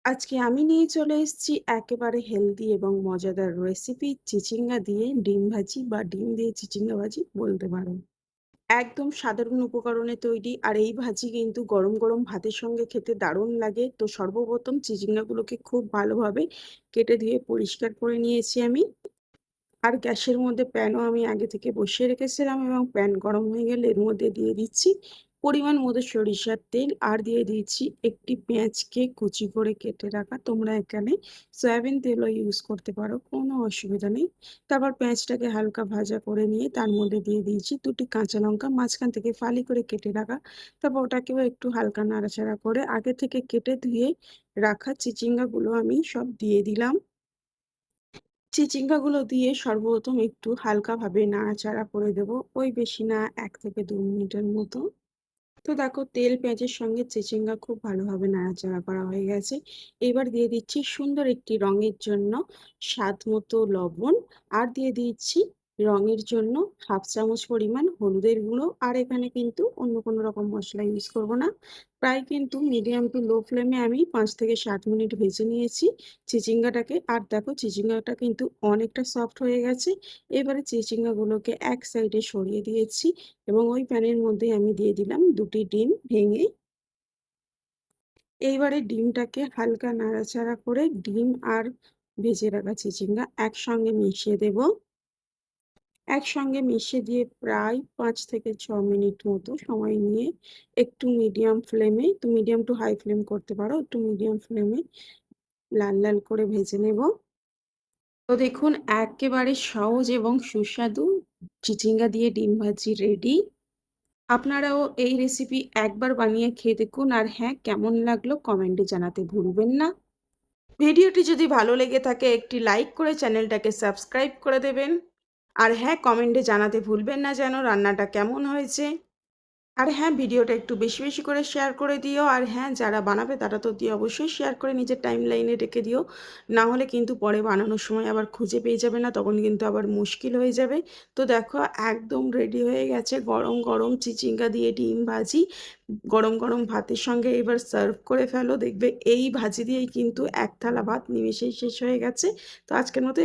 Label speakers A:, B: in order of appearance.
A: আজকে আমি নিয়ে চলে এসেছি একেবারে হেলদি এবং মজাদার রেসিপি চিচিঙ্গা দিয়ে ডিম ভাজি বা ডিম দিয়ে চিচিঙ্গা ভাজি বলতে পারেন। একদম সাধারণ উপকরণে তৈরি আর এই ভাজি কিন্তু গরম গরম ভাতের সঙ্গে খেতে দারুণ লাগে। তো সর্বপ্রথম চিচিঙ্গাগুলোকে খুব ভালোভাবে কেটে ধুয়ে পরিষ্কার করে নিয়েছি আমি। আর গ্যাসের মধ্যে প্যানও আমি আগে থেকে বসিয়ে রেখেছিলাম এবং প্যান গরম হয়ে গেলে এর মধ্যে দিয়ে দিচ্ছি পরিমাণ মতো সরিষার তেল আর দিয়ে দিচ্ছি একটি পেঁয়াজকে কুচি করে কেটে রাখা। তোমরা এখানে সয়াবিন তেলও ইউজ করতে পারো, কোনো অসুবিধা নেই। তারপর পেঁয়াজটাকে হালকা ভাজা করে নিয়ে তার মধ্যে দিয়ে দিয়েছি দুটি কাঁচা লঙ্কা মাঝখান থেকে ফালি করে কেটে রাখা। তারপর ওটাকেও একটু হালকা নাড়াচাড়া করে আগে থেকে কেটে ধুয়ে রাখা চিচিঙ্গাগুলো আমি সব দিয়ে দিলাম। চিচিঙ্গাগুলো দিয়ে সর্বপ্রথম একটু হালকাভাবে নাড়াচাড়া করে দেব, ওই বেশি না 1 থেকে 2 মিনিটের মতো। তো দেখো তেল পেঁয়াজের সঙ্গে চিচিঙ্গা খুব ভালোভাবে নাড়াচাড়া করা হয়ে গেছে। এবার দিয়ে দিচ্ছি সুন্দর একটি রঙের জন্য স্বাদ মতো লবণ আর দিয়ে দিচ্ছি রঙের জন্য 1/2 চামচ পরিমাণ হলুদের গুঁড়ো। আর এখানে কিন্তু অন্য কোনো রকম মশলা ইউজ করব না। প্রায় কিন্তু মিডিয়াম টু লো ফ্লেমে আমি 5 থেকে 7 মিনিট ভেজে নিয়েছি চিচিঙ্গাটাকে। আর দেখো চিচিঙ্গাটা কিন্তু অনেকটা সফট হয়ে গেছে। এবারে চিচিঙ্গাগুলোকে এক সাইডে সরিয়ে দিয়েছি এবং ওই প্যানের মধ্যে আমি দিয়ে দিলাম দুটি ডিম ভেঙে। এইবারে ডিমটাকে হালকা নাড়াচাড়া করে ডিম আর ভেজে রাখা চিচিঙ্গা একসঙ্গে মিশিয়ে দেব। একসঙ্গে মিশিয়ে দিয়ে প্রায় 5 থেকে 6 মিনিট মতো সময় নিয়ে একটু মিডিয়াম ফ্লেমে, তো মিডিয়াম টু হাই ফ্লেম করতে পারো, একটু মিডিয়াম ফ্লেমে লাল লাল করে ভেজে নেব। তো দেখুন একেবারে সহজ এবং সুস্বাদু চিচিঙ্গা দিয়ে ডিম ভাজি রেডি। আপনারাও এই রেসিপি একবার বানিয়ে খেয়ে দেখুন আর হ্যাঁ, কেমন লাগলো কমেন্টে জানাতে ভুলবেন না। ভিডিওটি যদি ভালো লেগে থাকে একটি লাইক করে চ্যানেলটাকে সাবস্ক্রাইব করে দেবেন। আর হ্যাঁ, কমেন্টে জানাতে ভুলবেন না যেন রান্নাটা কেমন হয়েছে। আর হ্যাঁ, ভিডিওটা একটু বেশি বেশি করে শেয়ার করে দিও। আর হ্যাঁ, যারা বানাবে তারা তো অবশ্যই শেয়ার করে নিজের টাইমলাইনে রেখে দিও। না হলে কিন্তু পরে বানানোর সময় আবার খুঁজে পেয়ে যাবে না, তখন কিন্তু আবার মুশকিল হয়ে যাবে। তো দেখো একদম রেডি হয়ে গেছে গরম গরম চিচিঙ্গা দিয়ে ডিম ভাজি। গরম গরম ভাতের সঙ্গে এবার সার্ভ করে ফেলো, দেখবে এই ভাজি দিয়েই কিন্তু এক থালা ভাত নিমেষেই শেষ হয়ে গেছে। তো আজকের মতো